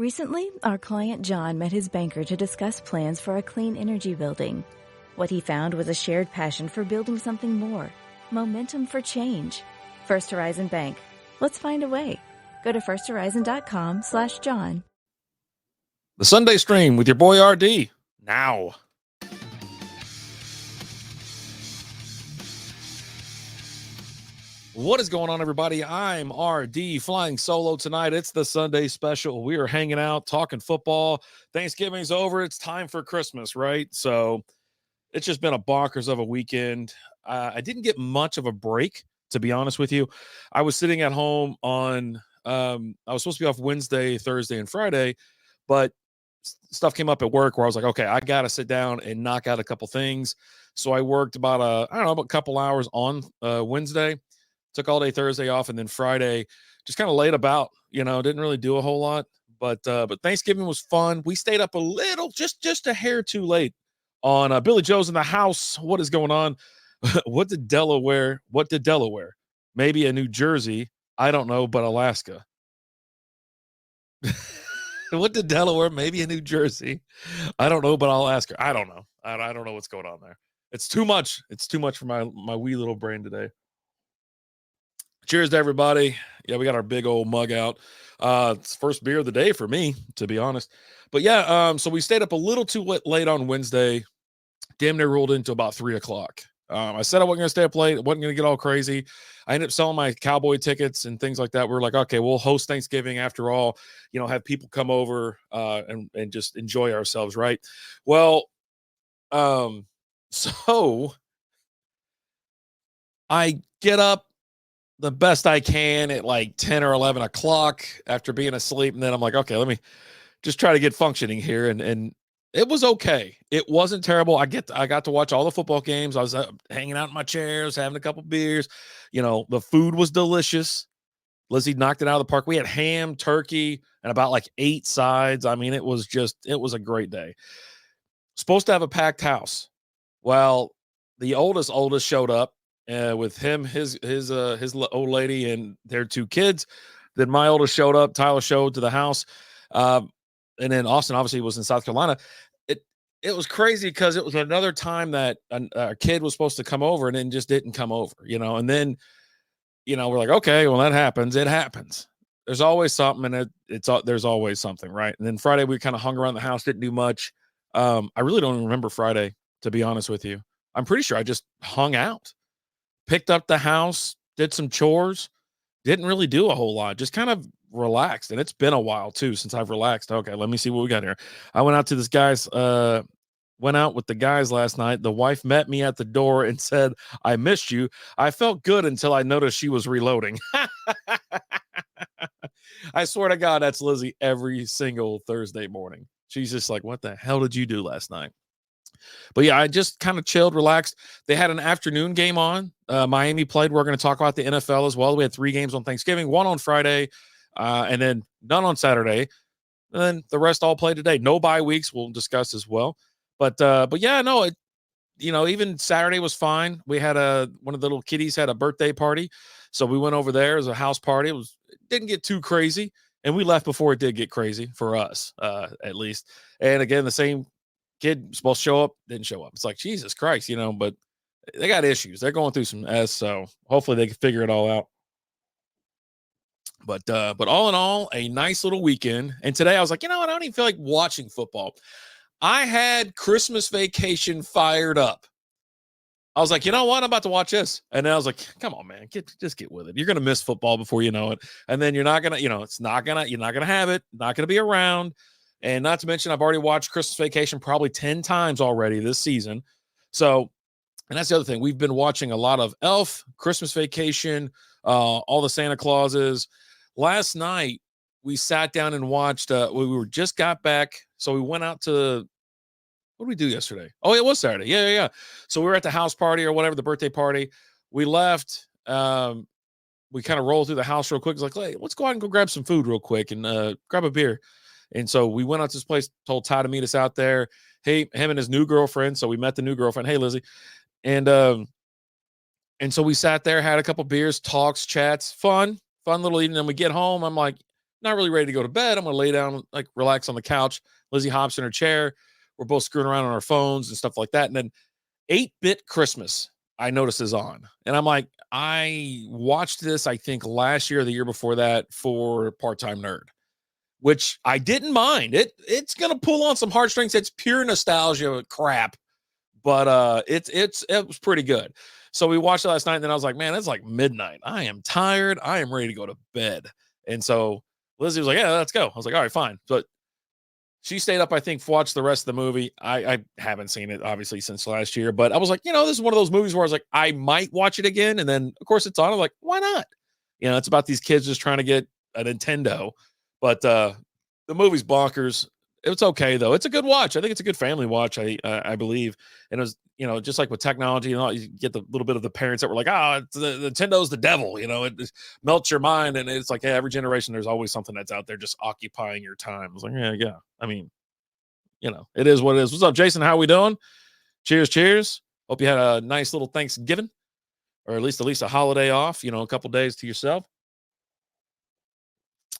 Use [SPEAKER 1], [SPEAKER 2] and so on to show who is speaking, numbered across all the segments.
[SPEAKER 1] Recently, our client John met his banker to discuss plans for a clean energy building. What he found was a shared passion for building something more. Momentum for change. First Horizon Bank. Let's find a way. Go to firsthorizon.com/John.
[SPEAKER 2] The Sunday Stream with your boy RD. Now. What is going on, everybody? I'm RD flying solo tonight. It's the Sunday special. We are hanging out, talking football. Thanksgiving's over. It's time for Christmas, right? So it's just been a bonkers of a weekend. I didn't get much of a break, to be honest with you. I was sitting at home on, I was supposed to be off Wednesday, Thursday, and Friday, but stuff came up at work where I was like, okay, I got to sit down and knock out a couple things. So I worked about a couple hours on Wednesday. Took all day Thursday off, and then Friday just kind of laid about, didn't really do a whole lot. But Thanksgiving was fun. We stayed up a little, just a hair too late on Billy Joe's in the house. What is going on? What did Delaware? Maybe a New Jersey. I don't know, but Alaska. What did Delaware? Maybe a New Jersey. I don't know, but Alaska. I don't know. I don't know what's going on there. It's too much. It's too much for my wee little brain today. Cheers to everybody. Yeah, we got our big old mug out. It's first beer of the day for me, to be honest. But yeah, so we stayed up a little too late on Wednesday. Damn near rolled into about 3 o'clock. I said I wasn't going to stay up late. I wasn't going to get all crazy. I ended up selling my Cowboy tickets and things like that. We're like, okay, we'll host Thanksgiving after all, have people come over and just enjoy ourselves, right? Well, so I get up the best I can at like 10 or 11 o'clock after being asleep. And then I'm like, okay, let me just try to get functioning here. And it was okay. It wasn't terrible. I got to watch all the football games. I was hanging out in my chairs, having a couple beers. The food was delicious. Lizzie knocked it out of the park. We had ham, turkey, and about like 8 sides. I mean, it was a great day. Supposed to have a packed house. Well, the oldest showed up. With him, his old lady and their 2 kids. Then my oldest showed up. Tyler showed to the house, and then Austin obviously was in South Carolina. It was crazy because it was another time that a kid was supposed to come over and then just didn't come over. And then we're like, okay, well that happens. It happens. There's always something, and there's always something, right? And then Friday we kind of hung around the house, didn't do much. I really don't even remember Friday, to be honest with you. I'm pretty sure I just hung out. Picked up the house, did some chores, didn't really do a whole lot, just kind of relaxed. And it's been a while too since I've relaxed. Okay, let me see what we got here. I went out with the guys last night. The wife met me at the door and said, I missed you. I felt good until I noticed she was reloading. I swear to God, that's Lizzie every single Thursday morning. She's just like, what the hell did you do last night? But yeah, I just kind of chilled, relaxed. They had an afternoon game on. Miami played. We're going to talk about the NFL as well. We had 3 games on Thanksgiving, 1 on Friday, and then none on Saturday. And then the rest all played today. No bye weeks. We'll discuss as well. But yeah, no, even Saturday was fine. We had one of the little kiddies had a birthday party, so we went over there. It was a house party. It didn't get too crazy, and we left before it did get crazy for us, at least. And again, the same kid supposed to show up, didn't show up. It's like, Jesus Christ, but they got issues. They're going through some so hopefully they can figure it all out. But all in all, a nice little weekend. And today I was like, I don't even feel like watching football. I had Christmas Vacation fired up. I was like, you know what? I'm about to watch this. And then I was like, come on, man, just get with it. You're going to miss football before you know it. And then you're not going to, you're not going to have it, not going to be around. And not to mention, I've already watched Christmas Vacation probably 10 times already this season. So, and that's the other thing. We've been watching a lot of Elf, Christmas Vacation, all the Santa Clauses. Last night, we sat down and watched, we just got back. So we went out to, what did we do yesterday? Oh, it was Saturday. Yeah. So we were at the house party or whatever, the birthday party. We left. We kind of rolled through the house real quick. It's like, hey, let's go out and go grab some food real quick and grab a beer. And so we went out to this place, told Ty to meet us out there. Hey, him and his new girlfriend. So we met the new girlfriend. Hey, Lizzie. And so we sat there, had a couple beers, talks, chats, fun little evening. And we get home. I'm like, not really ready to go to bed. I'm going to lay down, like relax on the couch. Lizzie hops in her chair. We're both screwing around on our phones and stuff like that. And then 8-Bit Christmas, I notice, is on. And I'm like, I watched this, I think last year or the year before that for Part-Time Nerd, which I didn't mind. It's going to pull on some heartstrings. It's pure nostalgia crap, but it was pretty good. So we watched it last night, and then I was like, man, it's like midnight. I am tired. I am ready to go to bed. And so Lizzie was like, yeah, let's go. I was like, all right, fine. But she stayed up, I think, watched the rest of the movie. I haven't seen it, obviously, since last year. But I was like, this is one of those movies where I was like, I might watch it again. And then, of course, it's on. I'm like, why not? It's about these kids just trying to get a Nintendo. But the movie's bonkers. It's okay, though. It's a good watch. I think it's a good family watch, I believe. And it was, just like with technology, you get the little bit of the parents that were like, the Nintendo's the devil. It just melts your mind. And it's like, hey, every generation, there's always something that's out there just occupying your time. I was like, yeah. I mean, it is what it is. What's up, Jason? How we doing? Cheers. Hope you had a nice little Thanksgiving, or at least a holiday off, a couple days to yourself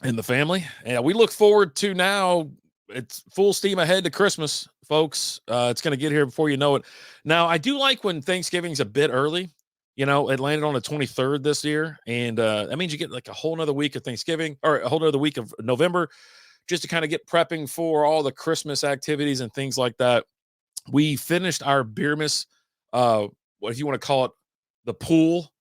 [SPEAKER 2] and the family. And we look forward to now. It's full steam ahead to Christmas, folks. It's going to get here before you know it. Now, I do like when Thanksgiving's a bit early. It landed on the 23rd this year. And that means you get like a whole nother week of Thanksgiving, or a whole nother week of November, just to kind of get prepping for all the Christmas activities and things like that. We finished our Beermas, what if you want to call it, the pool.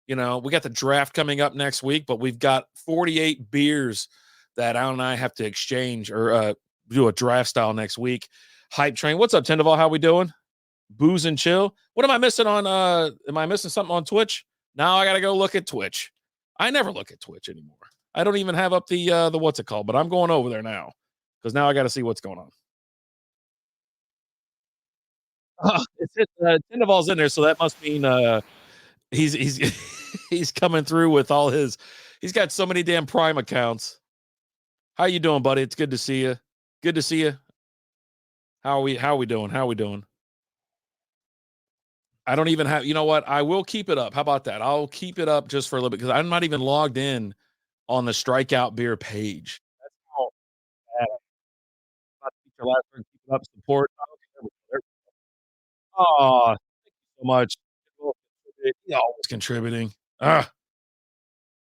[SPEAKER 2] We got the draft coming up next week, but we've got 48 beers that Al and I have to exchange or do a draft style next week. Hype train. What's up, Tendaval? How we doing? Booze and chill. What am I missing on? Am I missing something on Twitch? Now I got to go look at Twitch. I never look at Twitch anymore. I don't even have up the what's it called, but I'm going over there now because now I got to see what's going on. Tendaval's in there, so that must mean he's he's coming through with all his. He's got so many damn Prime accounts. How you doing, buddy? It's good to see you. Good to see you. How are we doing? I don't even have, you know what? I will keep it up. How about that? I'll keep it up just for a little bit because I'm not even logged in on the Strikeout Beer page. That's how bad keep it up, support. Oh, thank you so much. He always contributing.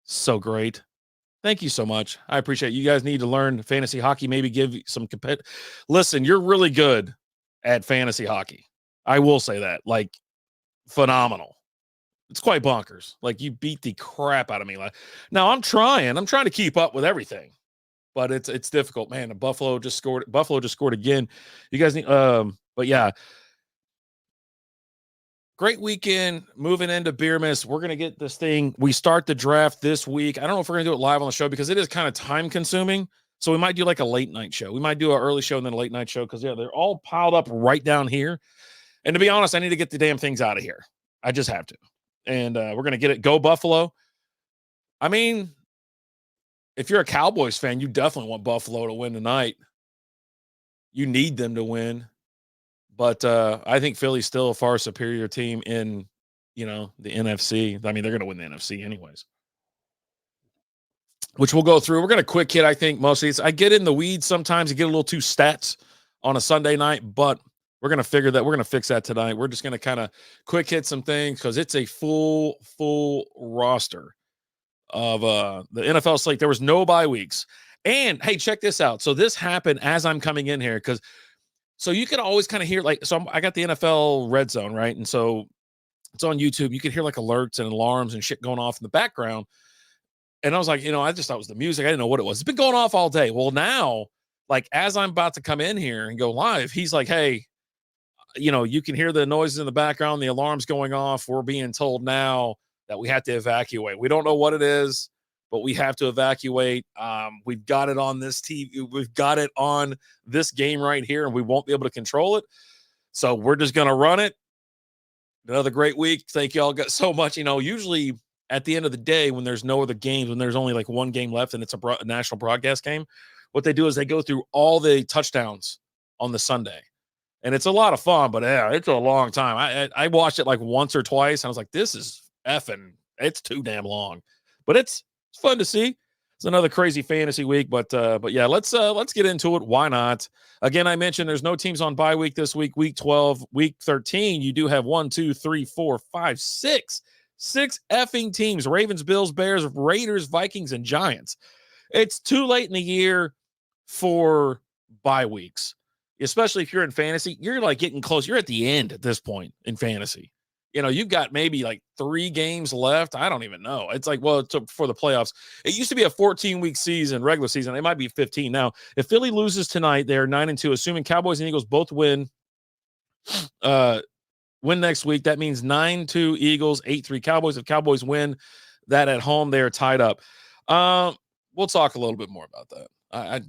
[SPEAKER 2] So great. Thank you so much. I appreciate it. You guys need to learn fantasy hockey, maybe give some Listen, you're really good at fantasy hockey. I will say that. Like, phenomenal. It's quite bonkers. Like, you beat the crap out of me. Like, now I'm trying to keep up with everything, but it's difficult, man. Buffalo just scored again. You guys need but yeah. Great weekend moving into Beermas. We're going to get this thing. We start the draft this week. I don't know if we're going to do it live on the show because it is kind of time consuming. So we might do like a late night show. We might do an early show and then a late night show because, they're all piled up right down here. And to be honest, I need to get the damn things out of here. I just have to. And we're going to get it. Go Buffalo. I mean, if you're a Cowboys fan, you definitely want Buffalo to win tonight. You need them to win. But I think Philly's still a far superior team in, the NFC. I mean, they're going to win the NFC anyways, which we'll go through. We're going to quick hit, I think, most of these. I get in the weeds sometimes. You get a little too stats on a Sunday night, but we're going to fix that tonight. We're just going to kind of quick hit some things because it's a full roster of the NFL slate. There was no bye weeks. And, hey, check this out. So this happened as I'm coming in here because so you can always kind of hear I got the NFL Red Zone, right? And so it's on YouTube. You can hear like alerts and alarms and shit going off in the background. And I was like, I just thought it was the music. I didn't know what it was. It's been going off all day. Well, now, like as I'm about to come in here and go live, he's like, hey, you can hear the noises in the background, the alarms going off. We're being told now that we have to evacuate. We don't know what it is, but we have to evacuate. We've got it on this TV. We've got it on this game right here, and we won't be able to control it. So we're just going to run it. Another great week. Thank you all so much. Usually at the end of the day, when there's no other games, when there's only like one game left and it's a national broadcast game, what they do is they go through all the touchdowns on the Sunday. And it's a lot of fun, but yeah, it's a long time. I watched it like once or twice. And I was like, this is effing, it's too damn long. But it's fun to see. It's another crazy fantasy week, but yeah, let's get into it. Why not? Again, I mentioned there's no teams on bye week this week. Week 12, week 13, you do have 1, 2, 3, 4, 5, 6 effing teams: Ravens, Bills, Bears, Raiders, Vikings, and Giants. It's too late in the year for bye weeks, especially if you're in fantasy. You're like getting close. You're at the end at this point in fantasy. You've got maybe like 3 games left. I don't even know. It's like, well, for the playoffs. It used to be a 14-week season, regular season. It might be 15 now. If Philly loses tonight, they're 9-2. Assuming Cowboys and Eagles both win next week, that means 9-2 Eagles, 8-3 Cowboys. If Cowboys win that at home, they are tied up. We'll talk a little bit more about that.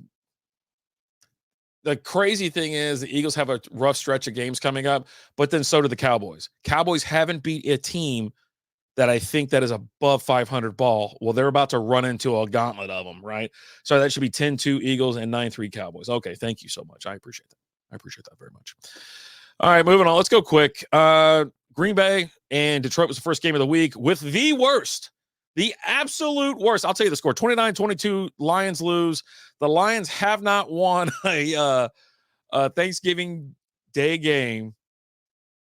[SPEAKER 2] The crazy thing is the Eagles have a rough stretch of games coming up, but then so do the Cowboys. Cowboys haven't beat a team that I think that is above 500 ball. Well, they're about to run into a gauntlet of them, right? So that should be 10-2 Eagles and 9-3 Cowboys. Okay, thank you so much. I appreciate that. I appreciate that very much. All right, moving on. Let's go quick. Green Bay and Detroit was the first game of the week with the worst. The absolute worst. I'll tell you the score. 29-22, Lions lose. The Lions have not won a Thanksgiving Day game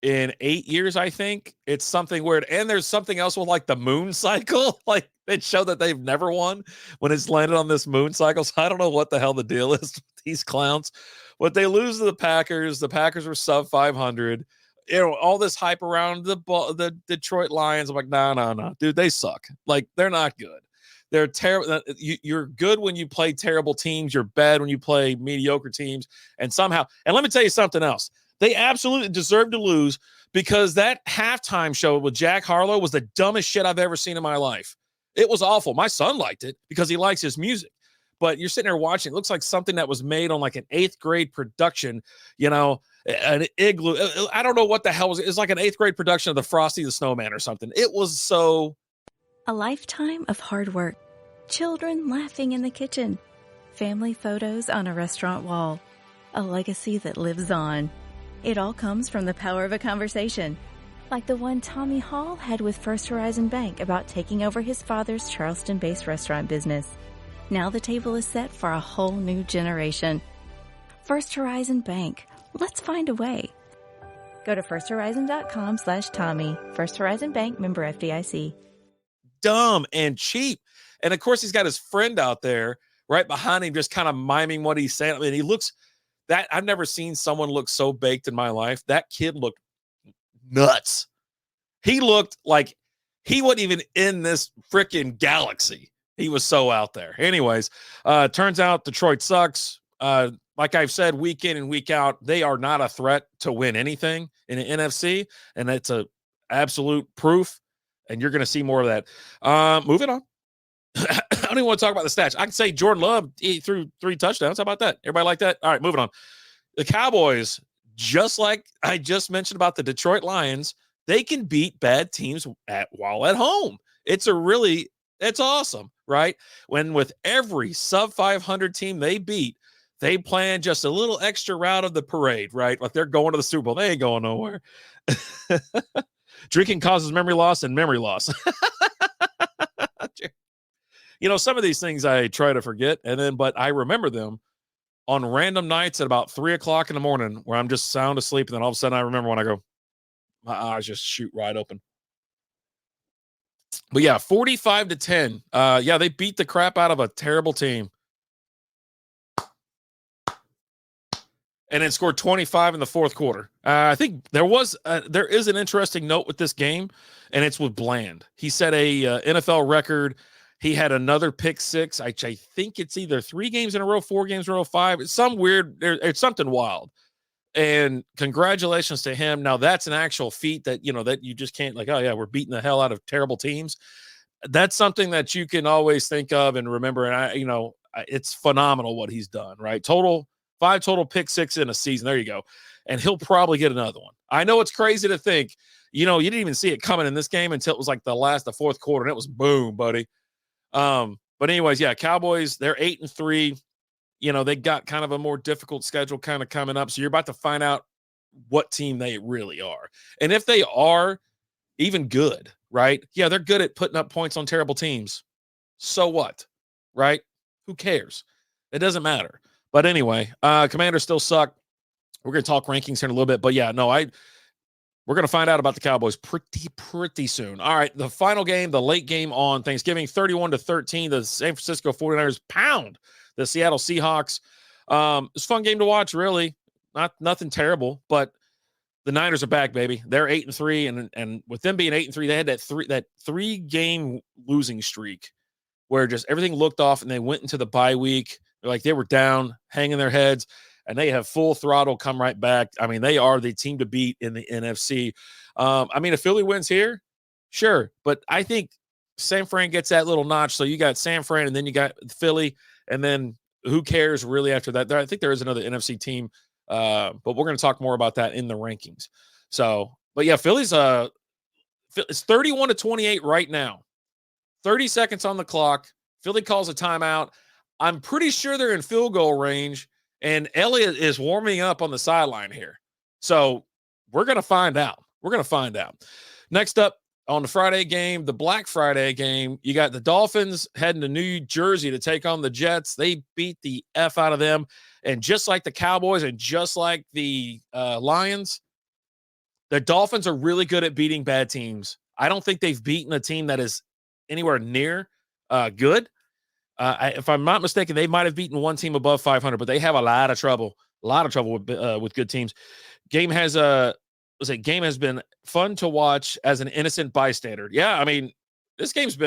[SPEAKER 2] in 8 years, I think. It's something weird. And there's something else with like the moon cycle. Like it showed that they've never won when it's landed on this moon cycle. So I don't know what the hell the deal is with these clowns. But they lose to the Packers. The Packers were sub 500. All this hype around the Detroit Lions. I'm like, no, dude, they suck. Like, they're not good. They're terrible. You're good when you play terrible teams. You're bad when you play mediocre teams. And let me tell you something else. They absolutely deserve to lose because that halftime show with Jack Harlow was the dumbest shit I've ever seen in my life. It was awful. My son liked it because he likes his music. But you're sitting there watching. It looks like something that was made on like an 8th grade production, an igloo. I don't know what the hell was it. It's like an 8th grade production of the Frosty the Snowman or something. It was so.
[SPEAKER 1] A lifetime of hard work, children laughing in the kitchen, family photos on a restaurant wall, a legacy that lives on. It all comes from the power of a conversation, like the one Tommy Hall had with First Horizon Bank about taking over his father's Charleston-based restaurant business. Now the table is set for a whole new generation. First Horizon Bank. Let's find a way. Go to firsthorizon.com/Tommy. First Horizon Bank, member FDIC.
[SPEAKER 2] Dumb and cheap. And of course, he's got his friend out there right behind him, just kind of miming what he's saying. I mean, he looks that I've never seen someone look so baked in my life. That kid looked nuts. He looked like he wasn't even in this freaking galaxy. He was so out there. Anyways, turns out Detroit sucks. Like I've said, week in and week out, they are not a threat to win anything in the NFC, and that's a absolute proof. And you're going to see more of that. Moving on. I don't even want to talk about the stats. I can say Jordan Love threw 3 touchdowns. How about that? Everybody like that? All right, moving on. The Cowboys, just like I just mentioned about the Detroit Lions, they can beat bad teams while at home. It's awesome, right? When with every sub 500 team they beat, they plan just a little extra route of the parade, right? Like they're going to the Super Bowl. They ain't going nowhere. Drinking causes memory loss and memory loss. Some of these things I try to forget, but I remember them on random nights at about 3:00 in the morning where I'm just sound asleep. And then all of a sudden I remember when I go, my eyes just shoot right open. But yeah, 45-10. Yeah, they beat the crap out of a terrible team. And then scored 25 in the fourth quarter. I think there is an interesting note with this game, and it's with Bland. He set a NFL record. He had another pick six. I think it's either 3 games in a row, 4 games in a row, 5. It's it's something wild. And congratulations to him. Now that's an actual feat that you just can't oh yeah, we're beating the hell out of terrible teams. That's something that you can always think of and remember. And it's phenomenal what he's done, right? 5 total pick 6 in a season. There you go. And he'll probably get another one. I know it's crazy to think, you didn't even see it coming in this game until it was like the fourth quarter, and it was boom, buddy. But anyways, yeah, Cowboys, they're 8-3. They got kind of a more difficult schedule kind of coming up. So you're about to find out what team they really are. And if they are even good, right? Yeah, they're good at putting up points on terrible teams. So what? right? Who cares? It doesn't matter. But anyway, Commanders still suck. We're going to talk rankings here in a little bit. But yeah, no, we're going to find out about the Cowboys pretty soon. All right, the final game, the late game on Thanksgiving, 31-13, the San Francisco 49ers pound the Seattle Seahawks. It's a fun game to watch, really. Nothing terrible, but the Niners are back, baby. They're 8-3, and with them being 8-3, they had that three-game losing streak where just everything looked off, and they went into the bye week. They were down, hanging their heads, and they have full throttle come right back. I mean, they are the team to beat in the NFC. If Philly wins here, sure, but I think San Fran gets that little notch. So you got San Fran, and then you got Philly, and then who cares really after that? I think there is another NFC team, but we're going to talk more about that in the rankings. So, but yeah, Philly's it's 31-28 right now. 30 seconds on the clock. Philly calls a timeout. I'm pretty sure they're in field goal range, and Elliott is warming up on the sideline here. So we're going to find out. Next up on the Friday game, the Black Friday game, you got the Dolphins heading to New Jersey to take on the Jets. They beat the F out of them. And just like the Cowboys and just like the Lions, the Dolphins are really good at beating bad teams. I don't think they've beaten a team that is anywhere near good. If I'm not mistaken, they might have beaten one team above 500, but they have a lot of trouble with good teams. Game has been fun to watch as an innocent bystander. Yeah, this game's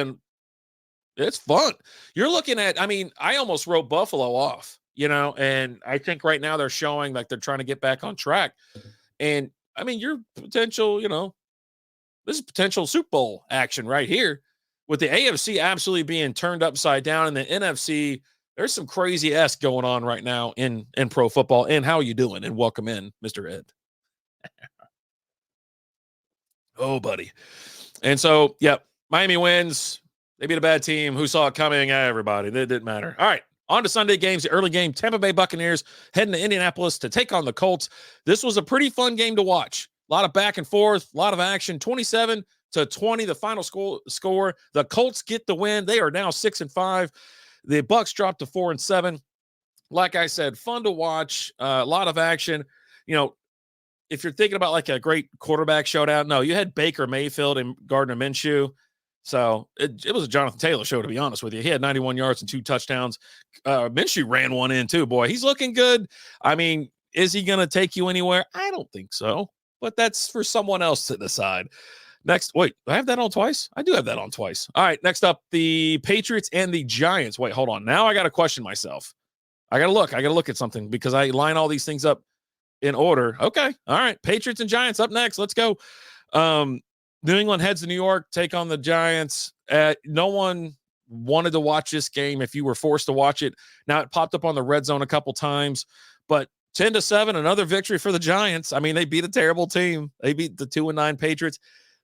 [SPEAKER 2] it's fun. You're looking at, I almost wrote Buffalo off, and I think right now they're showing like they're trying to get back on track. And your potential, this is potential Super Bowl action right here. With the AFC absolutely being turned upside down, and the NFC, there's some crazy-esque going on right now in pro football. And how are you doing? And welcome in, Mr. Ed. Oh, buddy. And so, Miami wins. They beat a bad team. Who saw it coming? Everybody. It didn't matter. All right, on to Sunday games. The early game, Tampa Bay Buccaneers heading to Indianapolis to take on the Colts. This was a pretty fun game to watch. A lot of back and forth, a lot of action. 27-20, the final score. The Colts get the win. They are now 6-5. The Bucs dropped to 4-7. Like I said, fun to watch. A lot of action. If you're thinking about like a great quarterback showdown, no, you had Baker Mayfield and Gardner Minshew. So it was a Jonathan Taylor show, to be honest with you. He had 91 yards and 2 touchdowns. Minshew ran one in too. Boy, he's looking good. Is he going to take you anywhere? I don't think so, but that's for someone else to decide. Next, wait, I have that on twice? I do have that on twice. All right, next up, the Patriots and the Giants. Wait, hold on. Now I got to question myself. I got to look at something because I line all these things up in order. Okay, all right. Patriots and Giants up next. Let's go. New England heads to New York, take on the Giants. No one wanted to watch this game if you were forced to watch it. Now, it popped up on the red zone a couple times, but 10-7, another victory for the Giants. They beat a terrible team. They beat the 2-9 Patriots.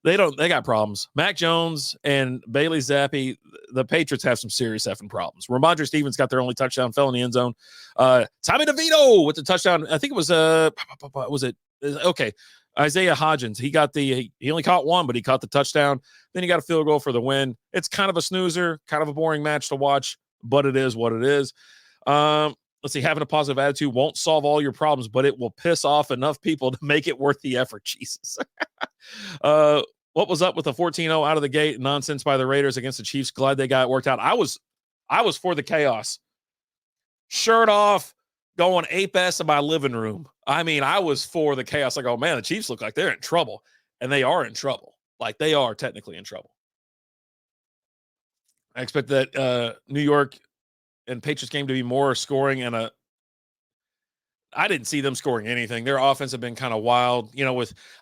[SPEAKER 2] They got problems. Mac Jones and Bailey Zappi, the Patriots have some serious effing problems. Ramondre Stevens got their only touchdown, fell in the end zone. Tommy DeVito with the touchdown. I think it was okay. Isaiah Hodgins. He only caught one, but he caught the touchdown. Then he got a field goal for the win. It's kind of a snoozer, kind of a boring match to watch, but it is what it is. Let's see, having a positive attitude won't solve all your problems, but it will piss off enough people to make it worth the effort. Jesus. What was up with the 14-0 out of the gate nonsense by the Raiders against the Chiefs? Glad they got it worked out. I was for the chaos. Shirt off, going ape-ass in my living room. I was for the chaos. Like, oh man, the Chiefs look like they're in trouble. And they are in trouble. Like, they are technically in trouble. I expect that New York and Patriots game to be more scoring, and I didn't see them scoring anything. Their offense have been kind of wild.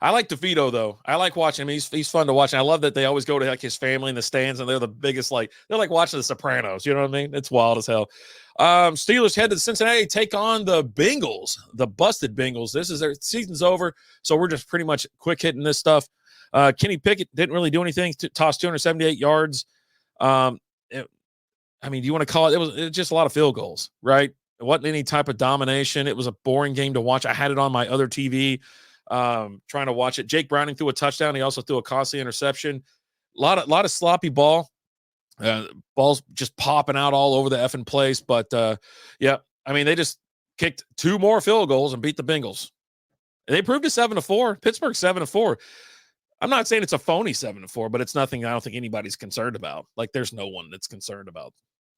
[SPEAKER 2] I like DeVito though. I like watching him. He's fun to watch. And I love that they always go to like his family in the stands, and they're the biggest, they're like watching the Sopranos. You know what I mean? It's wild as hell. Steelers head to Cincinnati, take on the Bengals, the busted Bengals. This is their season's over, so we're just pretty much quick hitting this stuff. Kenny Pickett didn't really do anything. Tossed 278 yards. Do you want to call it? It was just a lot of field goals, right? It wasn't any type of domination. It was a boring game to watch. I had it on my other TV, trying to watch it. Jake Browning threw a touchdown. He also threw a costly interception. A lot of sloppy ball. Balls just popping out all over the effing place. But, yeah, I mean, they just kicked 2 more field goals and beat the Bengals. They proved it 7-4. Pittsburgh 7-4. I'm not saying it's a phony 7-4, but it's nothing I don't think anybody's concerned about. Like, there's no one that's concerned about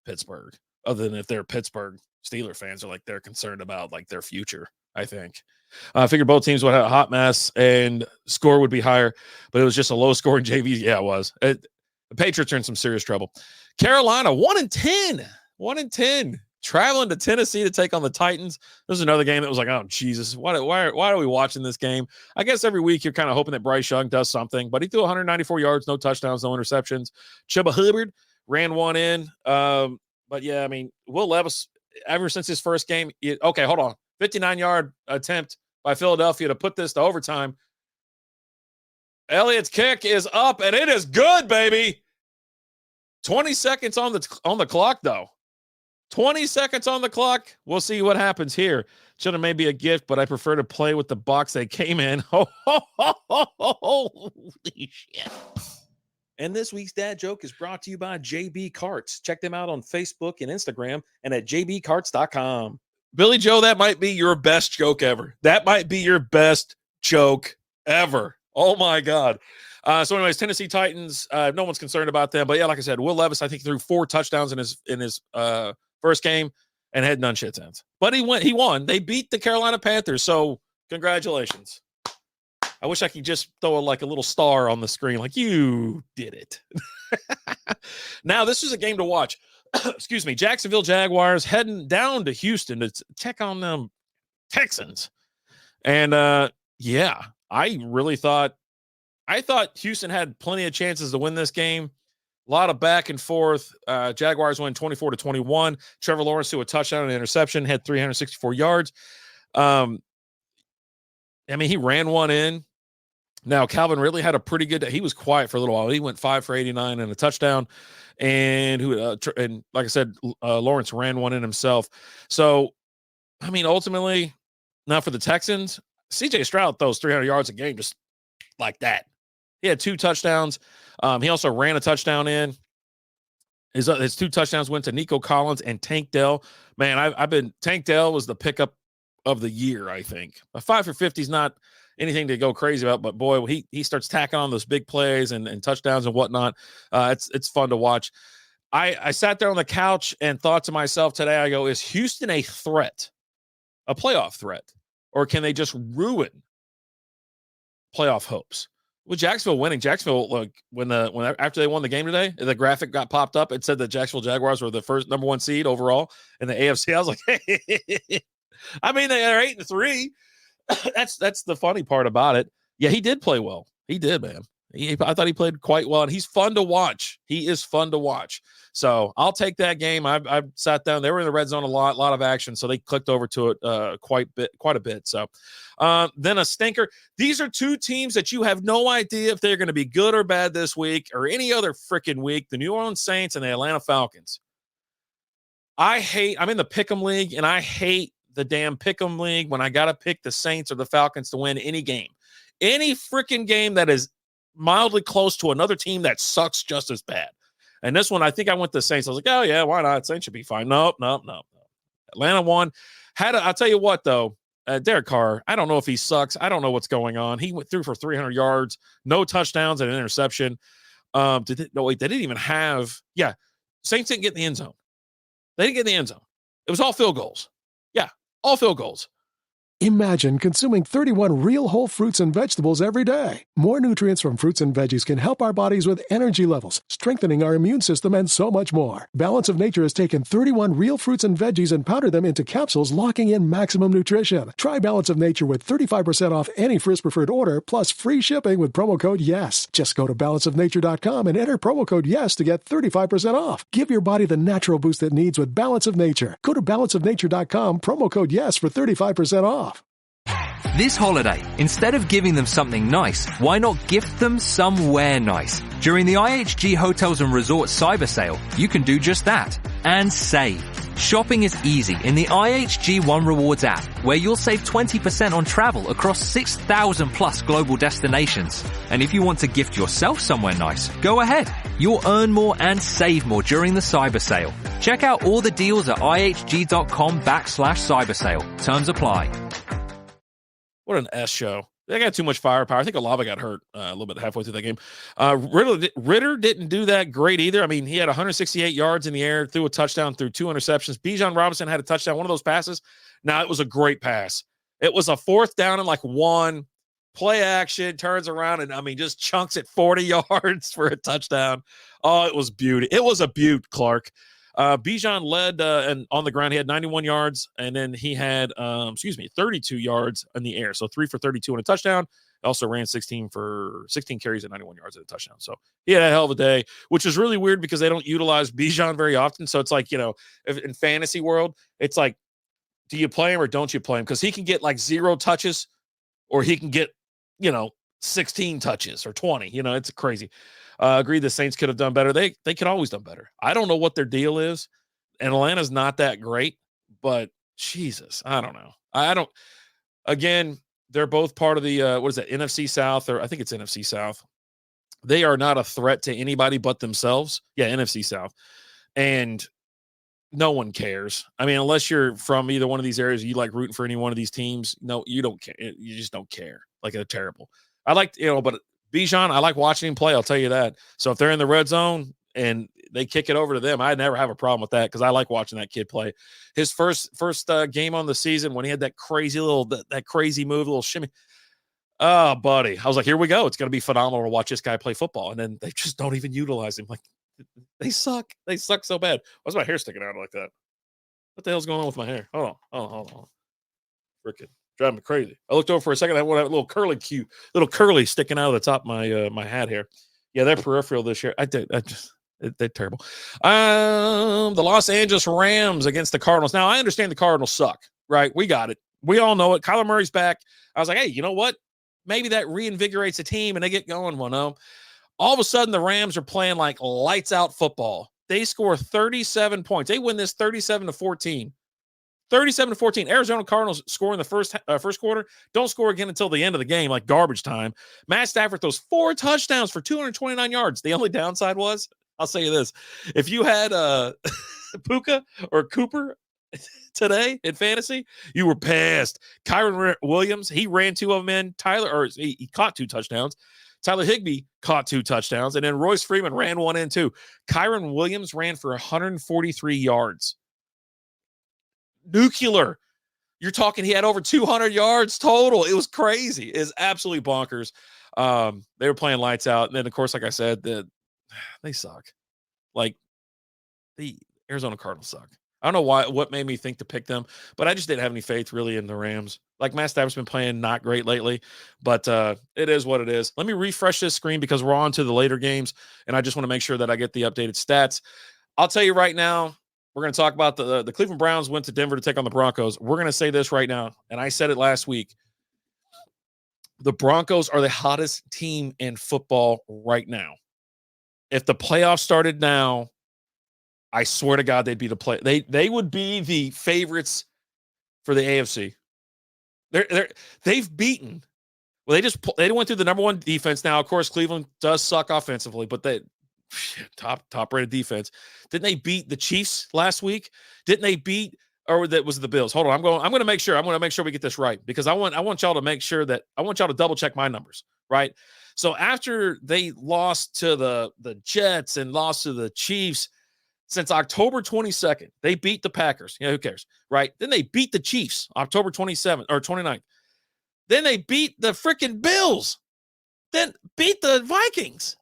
[SPEAKER 2] Pittsburgh other than if they're Pittsburgh Steelers fans are like they're concerned about like their future, I think. I figured both teams would have a hot mess and score would be higher, but it was just a low scoring JV. Yeah, it was. The Patriots are in some serious trouble. Carolina 1-10, 1-10, traveling to Tennessee to take on the Titans. This is another game that was like, oh Jesus, why are we watching this game? I guess every week you're kind of hoping that Bryce Young does something, but he threw 194 yards, no touchdowns, no interceptions. Chuba Hubbard ran one in. But yeah, I mean, Will Levis, ever since his first game, okay, hold on. 59-yard attempt by Philadelphia to put this to overtime. Elliott's kick is up, and it is good, baby. 20 seconds on the clock, though. 20 seconds on the clock. We'll see what happens here. Should may be a gift, but I prefer to play with the box they came in. Holy shit. And this week's dad joke is brought to you by JB Carts. Check them out on Facebook and Instagram and at jbcarts.com. Billy Joe, that might be your best joke ever. That might be your best joke ever. Oh, my God. So anyways, Tennessee Titans, no one's concerned about them. But, yeah, like I said, Will Levis, I think, threw 4 touchdowns in his first game and had none shit since. But he won. They beat the Carolina Panthers, so congratulations. I wish I could just throw a little star on the screen like, you did it. Now, this is a game to watch. Excuse me. Jacksonville Jaguars heading down to Houston to check on them Texans. And, yeah, I thought Houston had plenty of chances to win this game. A lot of back and forth. Jaguars win 24-21. Trevor Lawrence threw a touchdown and an interception, had 364 yards. I mean, he ran one in. Now, Calvin Ridley had a pretty good day. He was quiet for a little while. He went 5 for 89 and a touchdown. And like I said, Lawrence ran one in himself. So, I mean, ultimately, now for the Texans, C.J. Stroud throws 300 yards a game just like that. He had 2 touchdowns. He also ran a touchdown in. His 2 touchdowns went to Nico Collins and Tank Dell. Man, Tank Dell was the pickup of the year, I think. A 5 for 50 is not anything to go crazy about, but boy, he starts tacking on those big plays and touchdowns and whatnot. It's fun to watch. I sat there on the couch and thought to myself today, I go, is Houston a threat, a playoff threat, or can they just ruin playoff hopes? With Jacksonville winning, Jacksonville, after they won the game today, the graphic got popped up. It said the Jacksonville Jaguars were the first number 1 seed overall in the AFC. I was like, hey. I mean, they're 8-3. That's the funny part about it. Yeah, he did play well. He did, man. I thought he played quite well, and he's fun to watch. He is fun to watch. So I'll take that game. I've sat down. They were in the red zone a lot of action, so they clicked over to it quite a bit. So then a stinker. These are 2 teams that you have no idea if they're going to be good or bad this week or any other freaking week. The New Orleans Saints and the Atlanta Falcons. I'm in the Pick'em League, and I hate the damn Pick'em League when I got to pick the Saints or the Falcons to win any game. Any freaking game that is mildly close to another team that sucks just as bad. And this one, I think I went to the Saints. I was like, oh, yeah, why not? Saints should be fine. Nope. Atlanta won. I'll tell you what, though. Derek Carr, I don't know if he sucks. I don't know what's going on. He went through for 300 yards, no touchdowns, and an interception. They didn't even have – yeah, Saints didn't get in the end zone. They didn't get in the end zone. It was all field goals. Yeah, all field goals.
[SPEAKER 3] Imagine consuming 31 real whole fruits and vegetables every day. More nutrients from fruits and veggies can help our bodies with energy levels, strengthening our immune system, and so much more. Balance of Nature has taken 31 real fruits and veggies and powdered them into capsules, locking in maximum nutrition. Try Balance of Nature with 35% off any Frisk preferred order, plus free shipping with promo code YES. Just go to balanceofnature.com and enter promo code YES to get 35% off. Give your body the natural boost it needs with Balance of Nature. Go to balanceofnature.com, promo code YES for 35% off.
[SPEAKER 4] This holiday, instead of giving them something nice, why not gift them somewhere nice? During the IHG Hotels and Resorts Cyber Sale, you can do just that. and save. Shopping is easy in the IHG One Rewards app, where you'll save 20% on travel across 6,000 plus global destinations. And if you want to gift yourself somewhere nice, go ahead. You'll earn more and save more during the cyber sale. Check out all the deals at ihg.com/cybersale. Terms apply.
[SPEAKER 2] What an S show. They got too much firepower. I think Olave got hurt a little bit halfway through that game. Ritter didn't do that great either. I mean, he had 168 yards in the air, threw a touchdown, threw 2 interceptions. Bijan Robinson had a touchdown, one of those passes. Now, it was a great pass. It was a 4th down and 1, play action, turns around, and, just chunks it 40 yards for a touchdown. Oh, it was beauty. It was a beaut, Clark. Bijan led and on the ground. He had 91 yards, and then he had 32 yards in the air. So 3 for 32 and a touchdown. Also ran 16 carries and 91 yards and a touchdown. So he had a hell of a day, which is really weird because they don't utilize Bijan very often. So it's like, if in fantasy world, it's like, do you play him or don't you play him? Because he can get 0 touches, or he can get 16 touches or 20. It's crazy. Agreed the Saints could have done better. They could always done better. I don't know what their deal is. And Atlanta's not that great, but Jesus, I don't know. Again, they're both part of the, NFC South, or I think it's NFC South. They are not a threat to anybody but themselves. Yeah, NFC South. And no one cares. Unless you're from either one of these areas, you like rooting for any one of these teams. No, you don't care. You just don't care. They're terrible. I like, but Bijan, I like watching him play. I'll tell you that. So if they're in the red zone and they kick it over to them, I never have a problem with that because I like watching that kid play. His first game on the season when he had that crazy that crazy move, little shimmy. Oh, buddy. I was like, here we go. It's going to be phenomenal to watch this guy play football. And then they just don't even utilize him. They suck. They suck so bad. Why's my hair sticking out like that? What the hell's going on with my hair? Hold on. Freaking driving me crazy. I looked over for a second. I had a little curly sticking out of the top of my hat here. Yeah, they're peripheral this year. They're terrible. The Los Angeles Rams against the Cardinals. Now, I understand the Cardinals suck, right? We got it. We all know it. Kyler Murray's back. I was like, hey, you know what? Maybe that reinvigorates the team and they get going. Well, no. All of a sudden, the Rams are playing lights out football. They score 37 points. They win this 37-14. 37-14. Arizona Cardinals score in the first quarter. Don't score again until the end of the game, like garbage time. Matt Stafford throws 4 touchdowns for 229 yards. The only downside was, I'll say you this, if you had Puka or Cooper today in fantasy, you were pissed. Kyron Williams, he ran 2 of them in. He caught 2 touchdowns. Tyler Higbee caught 2 touchdowns, and then Royce Freeman ran 1 in too. Kyron Williams ran for 143 yards. Nuclear. You're talking he had over 200 yards total. It was crazy. It's absolutely bonkers. They were playing lights out. And then, of course, like I said, they suck. The Arizona Cardinals suck. I don't know what made me think to pick them, but I just didn't have any faith really in the Rams. Matt Stafford's been playing not great lately, but it is what it is. Let me refresh this screen because we're on to the later games, and I just want to make sure that I get the updated stats. I'll tell you right now, we're going to talk about the Cleveland Browns went to Denver to take on the Broncos. We're going to say this right now, and I said it last week. The Broncos are the hottest team in football right now. If the playoffs started now, I swear to God, they'd be the play. They would be the favorites for the AFC. They've beaten. Well, they went through the number 1 defense. Now, of course, Cleveland does suck offensively, but they top rated defense. Didn't they beat the Chiefs last week? Didn't they beat, or that was the Bills? Hold on, I'm going to make sure we get this right because I want y'all to make sure that I want y'all to double check my numbers, right? So after they lost to the Jets and lost to the Chiefs, since October 22nd, they beat the Packers. Who cares, right? Then they beat the Chiefs October 27th or 29th. Then they beat the freaking Bills. Then beat the Vikings.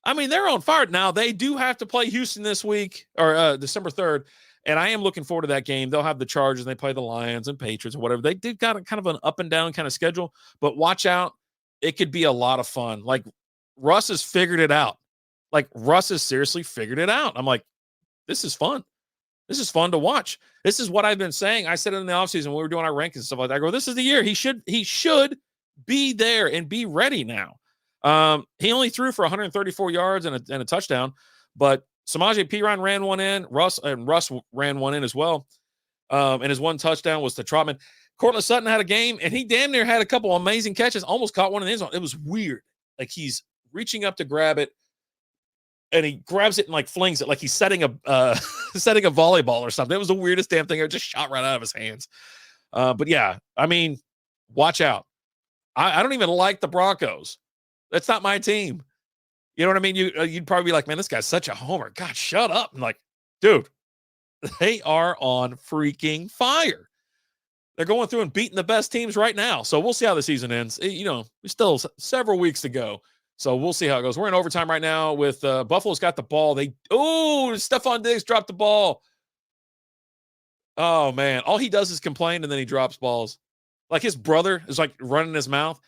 [SPEAKER 2] They're on fire. Now, they do have to play Houston this week or December 3rd, and I am looking forward to that game. They'll have the Chargers, and they play the Lions and Patriots or whatever. They've got a kind of an up and down kind of schedule, but watch out. It could be a lot of fun. Russ has figured it out. Russ has seriously figured it out. I'm like, this is fun. This is fun to watch. This is what I've been saying. I said it in the offseason when we were doing our rankings and stuff like that. I go, this is the year. He should be there and be ready now. He only threw for 134 yards and a touchdown, but Samaje Perine ran one in. Russ ran one in as well. And his one touchdown was to Trotman. Cortland Sutton had a game, and he damn near had a couple amazing catches. Almost caught one in the end zone. It was weird. Like he's reaching up to grab it, and he grabs it and like flings it like he's setting a setting a volleyball or something. It was the weirdest damn thing. It just shot right out of his hands. But yeah, I mean, watch out. I don't even like the Broncos. That's not my team. You know what I mean? You'd probably be like, man, this guy's such a homer. God, shut up. I'm like, dude, they are on freaking fire. They're going through and beating the best teams right now. So we'll see how the season ends. We still several weeks to go. So we'll see how it goes. We're in overtime right now with Buffalo's got the ball. Stephon Diggs dropped the ball. Oh, man. All he does is complain, and then he drops balls. Like his brother is like running his mouth.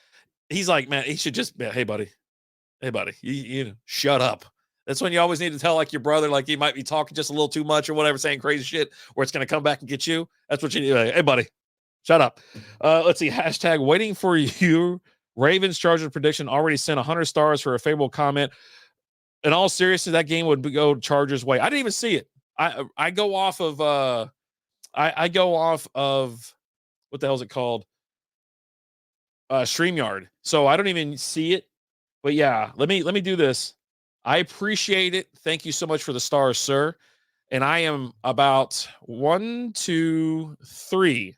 [SPEAKER 2] He's like, man, he should just be, hey, buddy, you shut up. That's when you always need to tell like your brother, like he might be talking just a little too much or whatever, saying crazy shit where it's going to come back and get you. That's what you need. Like, hey, buddy, shut up. Let's see. Hashtag waiting for you. Ravens Chargers prediction already sent 100 stars for a favorable comment. In all seriousness, that game would go Chargers way. I didn't even see it. I go off of I go off of what the hell is it called? StreamYard. So I don't even see it. But yeah, let me do this. I appreciate it. Thank you so much for the stars, sir. And I am about 1, 2, 3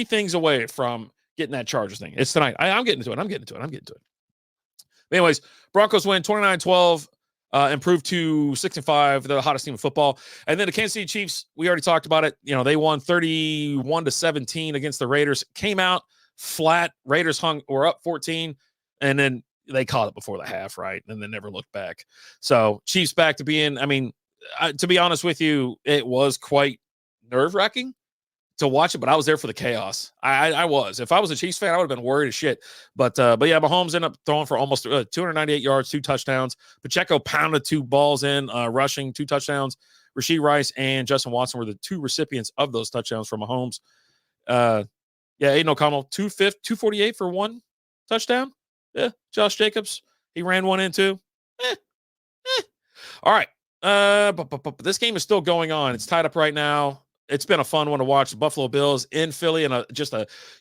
[SPEAKER 2] things away from getting that Chargers thing. It's tonight. I'm getting to it. But anyways, Broncos win 29-12, improved to 6-5, the hottest team in football. And then the Kansas City Chiefs, we already talked about it. They won 31-17 against the Raiders. Came out flat. Raiders were up 14, and then they caught it before the half, right? And then never looked back. So Chiefs back to being, to be honest with you, it was quite nerve-wracking to watch it, but I was there for the chaos. I was. If I was a Chiefs fan, I would have been worried as shit. But yeah, Mahomes ended up throwing for almost 298 yards, 2 touchdowns. Pacheco pounded 2 balls in, rushing 2 touchdowns. Rashee Rice and Justin Watson were the 2 recipients of those touchdowns from Mahomes. Aiden O'Connell, 248 for 1 touchdown. Yeah, Josh Jacobs, he ran one in too. All right. But this game is still going on. It's tied up right now. It's been a fun one to watch. The Buffalo Bills in Philly, and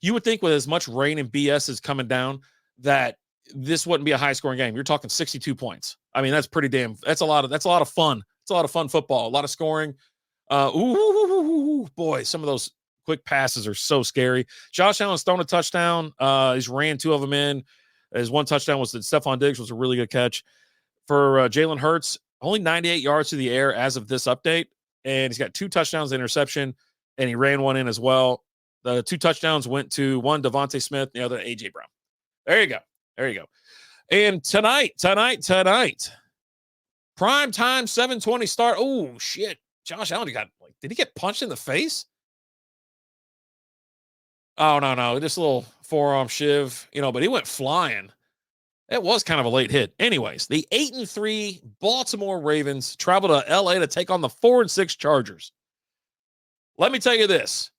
[SPEAKER 2] you would think with as much rain and BS is coming down that this wouldn't be a high scoring game. You're talking 62 points. I mean, that's that's a lot of fun. It's a lot of fun football, a lot of scoring. Boy, some of those quick passes are so scary. Josh Allen's thrown a touchdown. He's ran 2 of them in. His one touchdown was that Stephon Diggs was a really good catch. For Jalen Hurts, only 98 yards to the air as of this update. And he's got 2 touchdowns, interception, and he ran one in as well. The 2 touchdowns went to one Devontae Smith, the other A.J. Brown. There you go. And tonight, prime time, 7:20 start. Oh, shit. Josh Allen did he get punched in the face? Oh, no. Just a little forearm shiv, but he went flying. It was kind of a late hit. Anyways, the 8-3 Baltimore Ravens travel to L.A. to take on the 4-6 Chargers. Let me tell you this.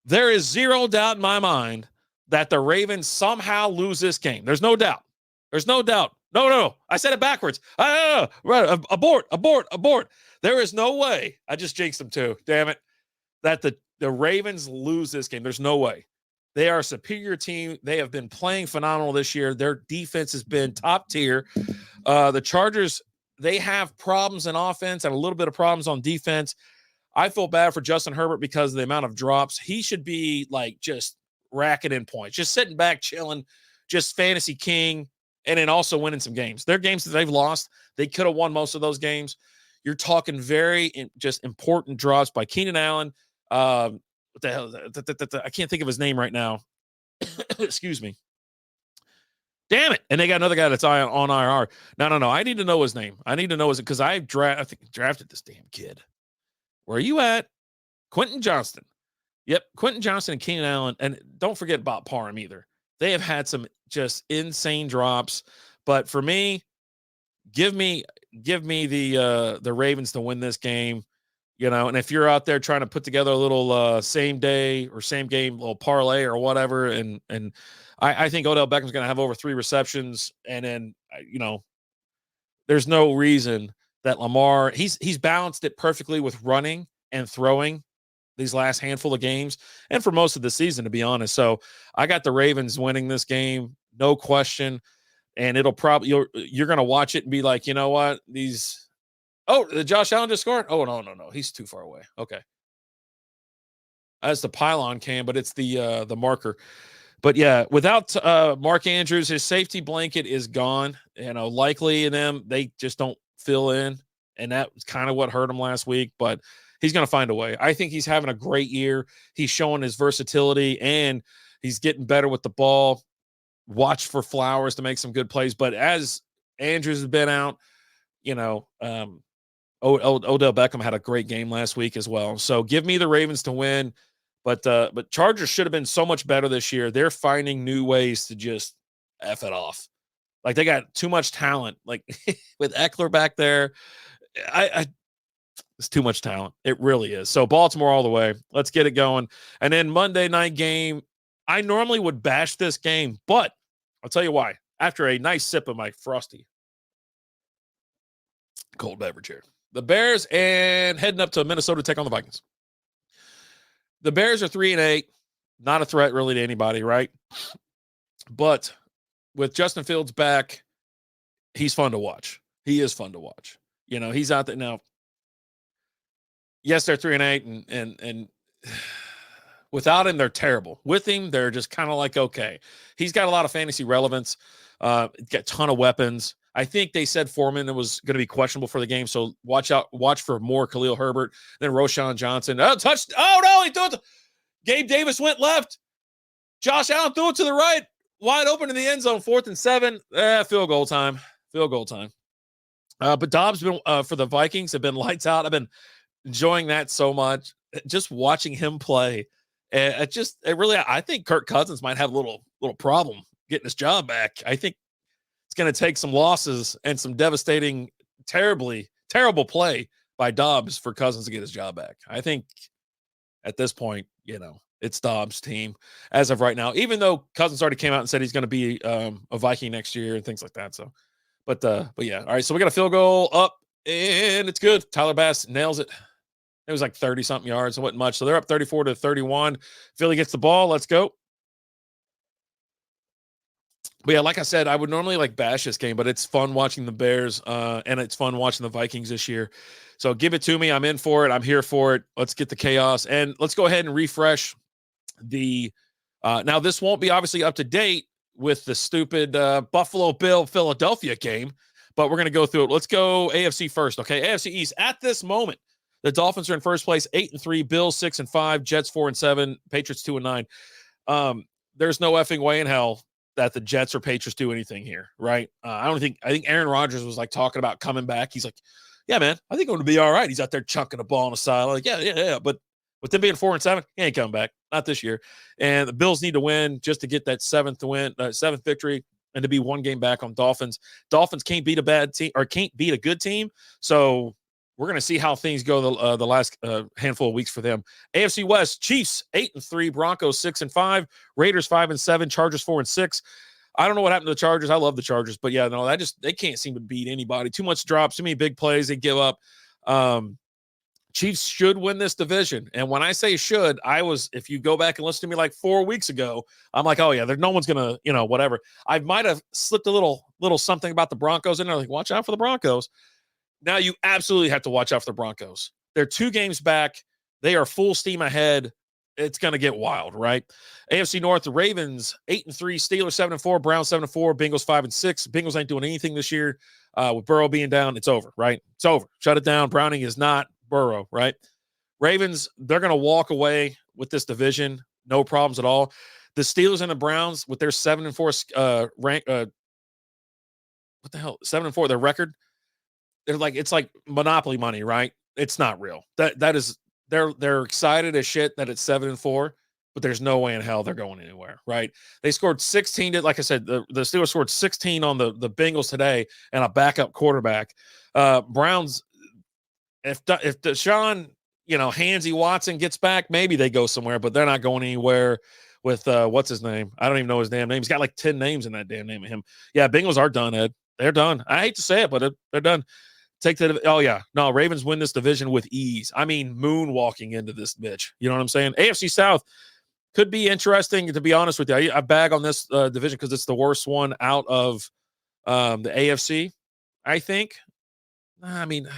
[SPEAKER 2] There is zero doubt in my mind that the Ravens somehow lose this game. There's no doubt. No. I said it backwards. Abort. There is no way. I just jinxed them too. Damn it. That the Ravens lose this game. There's no way. They are a superior team. They have been playing phenomenal this year. Their defense has been top tier. The Chargers, they have problems in offense and a little bit of problems on defense. I feel bad for Justin Herbert because of the amount of drops. He should be just racking in points, just sitting back, chilling, just fantasy king, and then also winning some games. Their games that they've lost, they could have won most of those games. You're talking very just important drops by Keenan Allen. What the hell? I can't think of his name right now. Excuse me. Damn it. And they got another guy that's on IR. No. I need to know his name. Because I drafted this damn kid. Where are you at? Quentin Johnston. Yep. Quentin Johnston and Keenan Allen. And don't forget about Parham either. They have had some just insane drops. But for me, give me the Ravens to win this game. And if you're out there trying to put together a little same day or same game little parlay or whatever, and I think Odell Beckham's going to have over 3 receptions, and then there's no reason that Lamar, he's balanced it perfectly with running and throwing these last handful of games and for most of the season, to be honest. So I got the Ravens winning this game, no question. And it'll probably, you're going to watch it and be like, you know what? Josh Allen just scored? Oh, no. He's too far away. Okay. That's the pylon cam, but it's the marker. But yeah, without Mark Andrews, his safety blanket is gone. Likely in them, they just don't fill in. And that was kind of what hurt him last week, but he's going to find a way. I think he's having a great year. He's showing his versatility, and he's getting better with the ball. Watch for Flowers to make some good plays. But as Andrews has been out, Odell Beckham had a great game last week as well. So give me the Ravens to win. But Chargers should have been so much better this year. They're finding new ways to just F it off. Like, they got too much talent. Like, with Eckler back there, it's too much talent. It really is. So Baltimore all the way. Let's get it going. And then Monday night game, I normally would bash this game, but I'll tell you why. After a nice sip of my frosty cold beverage here. The Bears and heading up to Minnesota to take on the Vikings. The Bears are 3-8, not a threat really to anybody, right? But with Justin Fields back, he's fun to watch. He is fun to watch. He's out there now. Yes, they're 3-8, and without him, they're terrible. With him, they're just kind of like, okay. He's got a lot of fantasy relevance. Got a ton of weapons. I think they said Foreman was going to be questionable for the game, so watch for more Khalil Herbert, then Roshan Johnson. Oh, touched. Oh, no, he threw it. Gabe Davis went left. Josh Allen threw it to the right. Wide open in the end zone, 4th and 7. Field goal time. But Dobbs been for the Vikings have been lights out. I've been enjoying that so much. Just watching him play. I think Kirk Cousins might have a little problem getting his job back. I think it's going to take some losses and some devastating, terrible play by Dobbs for Cousins to get his job back. I think at this point, it's Dobbs' team as of right now, even though Cousins already came out and said he's going to be a Viking next year and things like that. So, but yeah. All right. So we got a field goal up and it's good. Tyler Bass nails it. It was like 30-something yards. It wasn't much. So they're up 34-31. Philly gets the ball. Let's go. But yeah, like I said, I would normally bash this game, but it's fun watching the Bears and it's fun watching the Vikings this year. So give it to me. I'm in for it. I'm here for it. Let's get the chaos. And let's go ahead and refresh the now this won't be obviously up to date with the stupid Buffalo Bill Philadelphia game, but we're going to go through it. Let's go AFC first. Okay. AFC East at this moment, the Dolphins are in first place, 8-3, Bills 6-5, Jets 4-7, Patriots 2-9. There's no effing way in hell that the Jets or Patriots do anything here, right? I think Aaron Rodgers was talking about coming back. He's like, yeah, man, I think I'm going to be all right. He's out there chunking a ball on the side. Like, yeah. But with them being 4-7, he ain't coming back. Not this year. And the Bills need to win just to get that seventh victory and to be one game back on Dolphins. Dolphins can't beat a bad team or can't beat a good team. So we're going to see how things go the last handful of weeks for them. AFC West, Chiefs 8-3, Broncos 6-5, Raiders 5-7, Chargers 4-6. I don't know what happened to the Chargers. I love the Chargers, but yeah, no, they can't seem to beat anybody. Too much drops, too many big plays. They give up. Chiefs should win this division. And when I say should, if you go back and listen to me 4 weeks ago, I'm like, oh yeah, no one's going to, whatever. I might have slipped a little something about the Broncos in there. Like, watch out for the Broncos. Now you absolutely have to watch out for the Broncos. They're 2 games back. They are full steam ahead. It's going to get wild, right? AFC North, the Ravens 8-3, Steelers 7-4, Browns 7-4, Bengals 5-6. Bengals ain't doing anything this year. With Burrow being down, it's over, right? It's over. Shut it down. Browning is not Burrow, right? Ravens, they're going to walk away with this division. No problems at all. The Steelers and the Browns with their 7-4 rank, what the hell? 7-4, their record. It's like Monopoly money, right? It's not real. That is they're excited as shit that it's 7-4, but there's no way in hell they're going anywhere, right? They scored 16. Like I said, the Steelers scored 16 on the Bengals today and a backup quarterback. Browns, if Deshaun, Handsy Watson gets back, maybe they go somewhere, but they're not going anywhere with what's his name? I don't even know his damn name. He's got 10 names in that damn name of him. Yeah, Bengals are done, Ed. They're done. I hate to say it, but they're done. No, Ravens win this division with ease. I mean, moonwalking into this bitch. You know what I'm saying? AFC South could be interesting, to be honest with you. I bag on this division because it's the worst one out of the AFC, I think. I mean,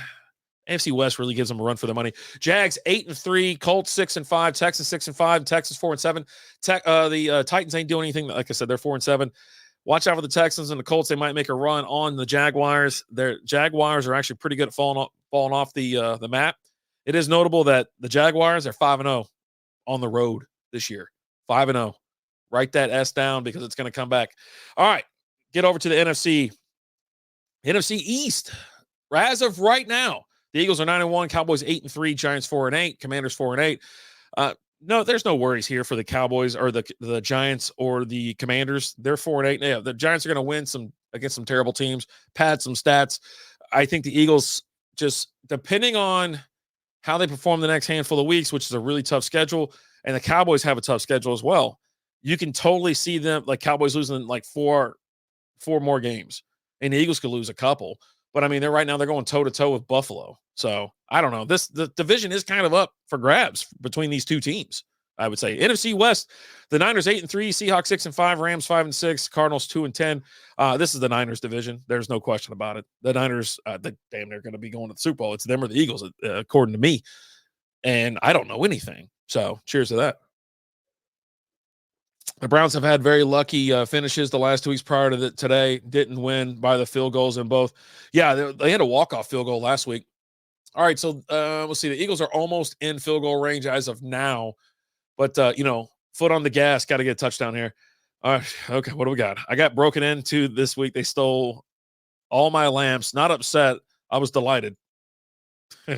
[SPEAKER 2] AFC West really gives them a run for the money. Jags 8-3, Colts 6-5, Texans 6-5, Texans 4-7. The Titans ain't doing anything. Like I said, they're 4-7. Watch out for the Texans and the Colts. They might make a run on the Jaguars. Their Jaguars are actually pretty good at falling off the map. It is notable that the Jaguars are 5-0 on the road this year. 5-0. Write that S down because it's going to come back. All right, get over to the NFC. NFC East. As of right now, the Eagles are 9-1, Cowboys 8-3, Giants 4-8, Commanders 4-8. No, there's no worries here for the Cowboys or the Giants or the Commanders. They're 4-8. Yeah, the Giants are going to win against some terrible teams, pad some stats. I think the Eagles, just depending on how they perform the next handful of weeks, which is a really tough schedule, and the Cowboys have a tough schedule as well. You can totally see them, like Cowboys losing like four more games, and the Eagles could lose a couple. But I mean, they're going toe-to-toe with Buffalo. So I don't know. The division is kind of up for grabs between these two teams, I would say. NFC West, the Niners 8-3, Seahawks 6-5, Rams 5-6, Cardinals 2-10. This is the Niners division. There's no question about it. The Niners, they're going to be going to the Super Bowl. It's them or the Eagles, according to me. And I don't know anything. So cheers to that. The Browns have had very lucky finishes the last 2 weeks prior to today. Didn't win by the field goals in both. Yeah, they had a walk-off field goal last week. All right, so we'll see. The Eagles are almost in field goal range as of now. But, foot on the gas. Got to get a touchdown here. All right, okay, what do we got? I got broken into this week. They stole all my lamps. Not upset. I was delighted. All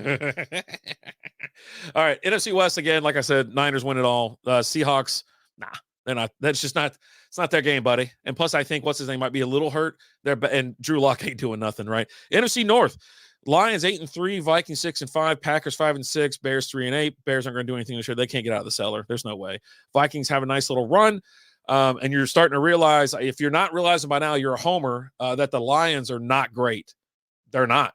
[SPEAKER 2] right, NFC West again. Like I said, Niners win it all. Seahawks, nah. They're not. That's just not. It's not their game, buddy. And plus, I think what's his name might be a little hurt. And Drew Lock ain't doing nothing, right? NFC North, Lions 8-3, Vikings 6-5, Packers 5-6, Bears 3-8. Bears aren't going to do anything this year. They can't get out of the cellar. There's no way. Vikings have a nice little run, and you're starting to realize, if you're not realizing by now, you're a homer, that the Lions are not great. They're not.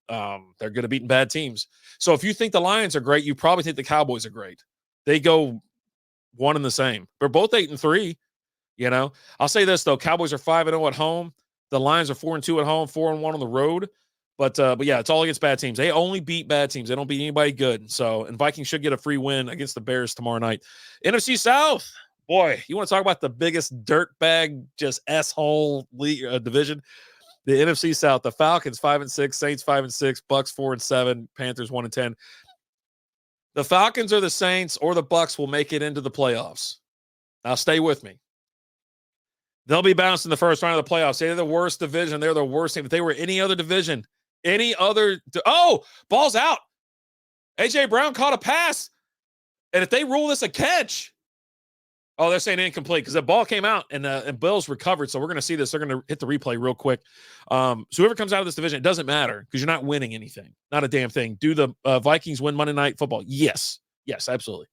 [SPEAKER 2] They're good at beating bad teams. So if you think the Lions are great, you probably think the Cowboys are great. They go one and the same. They're both 8-3. I'll say this though: Cowboys are 5-0 at home. The Lions are 4-2 at home, 4-1 on the road. But yeah, it's all against bad teams. They only beat bad teams. They don't beat anybody good. So, and Vikings should get a free win against the Bears tomorrow night. NFC South, boy, you want to talk about the biggest dirtbag, just asshole division? The NFC South, the Falcons 5-6, Saints 5-6, Bucks 4-7, Panthers 1-10. The Falcons or the Saints or the Bucks will make it into the playoffs. Now, stay with me. They'll be bounced in the first round of the playoffs. They're the worst division. They're the worst team. If they were any other division, ball's out. A.J. Brown caught a pass. And if they rule this a catch, they're saying incomplete because the ball came out and Bills recovered. So we're going to see this. They're going to hit the replay real quick. So whoever comes out of this division, it doesn't matter because you're not winning anything. Not a damn thing. Do the Vikings win Monday Night Football? Yes. Yes, absolutely.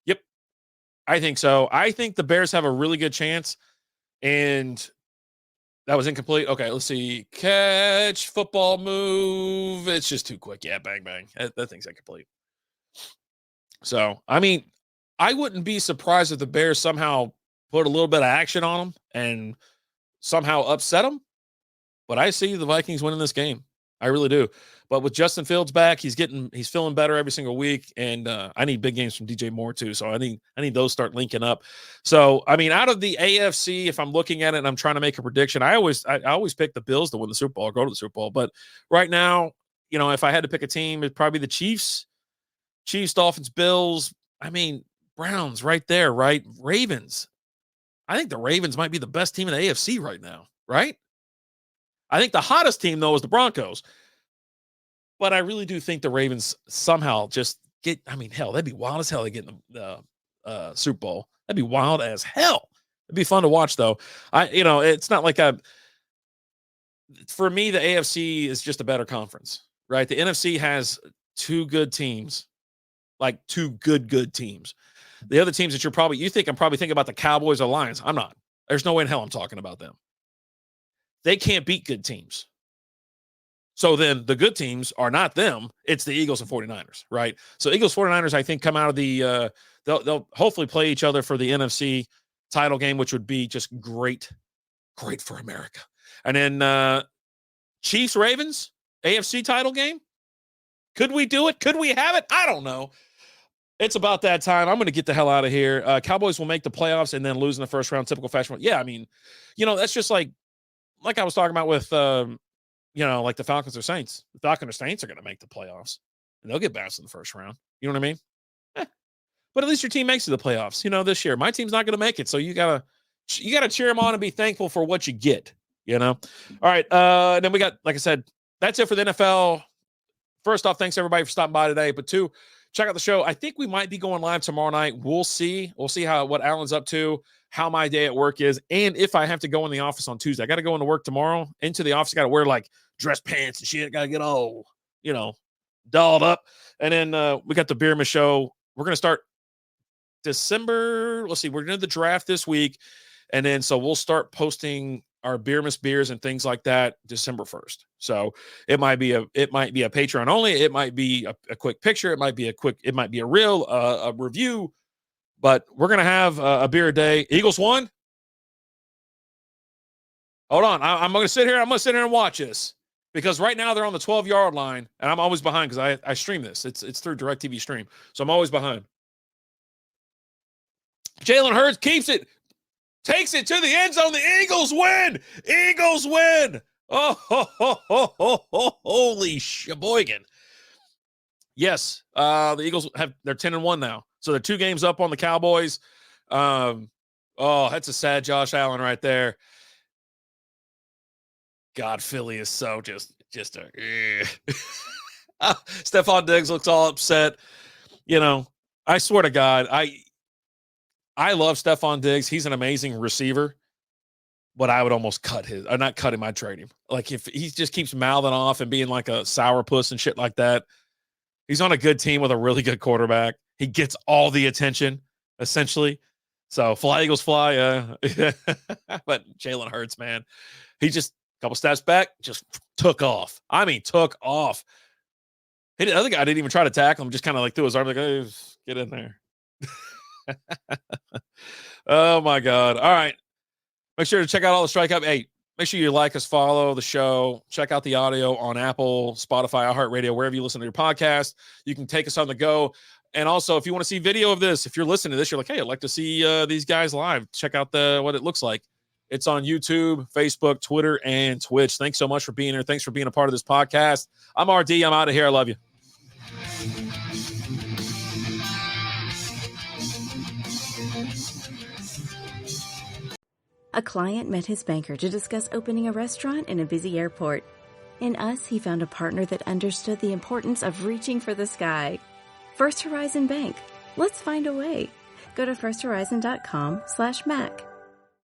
[SPEAKER 2] Yep. I think so. I think the Bears have a really good chance. And that was incomplete. Okay, let's see. Catch, football move. It's just too quick. Yeah, bang, bang. That thing's incomplete. So, I mean, I wouldn't be surprised if the Bears somehow put a little bit of action on them and somehow upset them. But I see the Vikings winning this game. I really do. But with Justin Fields back, he's feeling better every single week. And I need big games from DJ Moore too. So I need those start linking up. So, I mean, out of the AFC, if I'm looking at it and I'm trying to make a prediction, I always pick the Bills to win the Super Bowl or go to the Super Bowl. But right now, if I had to pick a team, it'd probably be the Chiefs, Dolphins, Bills. I mean, Browns right there, right? Ravens. I think the Ravens might be the best team in the AFC right now, right? I think the hottest team, though, is the Broncos. But I really do think the Ravens somehow just get – hell, that'd be wild as hell to get in the Super Bowl. That'd be wild as hell. It'd be fun to watch, though. It's not like for me, the AFC is just a better conference, right? The NFC has two good teams, like two good teams. The other teams that I'm probably thinking about the Cowboys or Lions. I'm not. There's no way in hell I'm talking about them. They can't beat good teams. So then the good teams are not them. It's the Eagles and 49ers, right? So Eagles 49ers, I think, come out of the they'll hopefully play each other for the NFC title game, which would be just great for America. And then Chiefs Ravens AFC title game. Could we do it? Could we have it? I don't know. It's about that time. I'm going to get the hell out of here. Cowboys will make the playoffs and then lose in the first round. Typical fashion. Yeah, I mean, that's just like I was talking about with like the Falcons or Saints. The Falcons or Saints are going to make the playoffs, and they'll get bounced in the first round. You know what I mean? But at least your team makes it to the playoffs. This year, my team's not going to make it, so you gotta cheer them on and be thankful for what you get. All right. Then we got, like I said, that's it for the NFL. First off, thanks everybody for stopping by today. But two, check out the show. I think we might be going live tomorrow night. We'll see. We'll see what Alan's up to, how my day at work is, and if I have to go in the office on Tuesday. I got to go into work tomorrow. Into the office, I got to wear like dress pants and shit. Got to get all, dolled up. And then we got the Beer show. We're going to start December. Let's see. We're going to do the draft this week. And then so we'll start posting our beers and things like that December 1st. So it might be a Patreon only. It might be a quick picture. It might be a reel, a review, but we're going to have a beer a day. Eagles won. Hold on. I'm going to sit here. I'm going to sit here and watch this because right now they're on the 12-yard line and I'm always behind because I stream this. It's through DirecTV stream. So I'm always behind. Jalen Hurts keeps it. Takes it to the end zone. The Eagles win. Eagles win. Oh, holy sheboygan. Yes, the Eagles they're 10-1 now. So they're 2 games up on the Cowboys. That's a sad Josh Allen right there. God, Philly is so just a Stephon Diggs looks all upset. I swear to God, I love Stephon Diggs. He's an amazing receiver, but I would almost not cut him, I'd trade him. Like if he just keeps mouthing off and being like a sourpuss and shit like that, he's on a good team with a really good quarterback. He gets all the attention, essentially. So fly, Eagles fly. But Jalen Hurts, man, he just a couple steps back, just took off. I mean, took off. The other guy didn't even try to tackle him, just kind of like threw his arm like, hey, get in there. Oh my God. All right. Make sure to check out all the Strikeout. Hey, make sure you like us, follow the show, check out the audio on Apple, Spotify, iHeartRadio, wherever you listen to your podcast. You can take us on the go. And also, if you want to see video of this, if you're listening to this, you're like, hey, I'd like to see these guys live. Check out what it looks like. It's on YouTube, Facebook, Twitter, and Twitch. Thanks so much for being here. Thanks for being a part of this podcast. I'm RD. I'm out of here. I love you.
[SPEAKER 1] A client met his banker to discuss opening a restaurant in a busy airport. In us, he found a partner that understood the importance of reaching for the sky. First Horizon Bank. Let's find a way. Go to firsthorizon.com/Mac.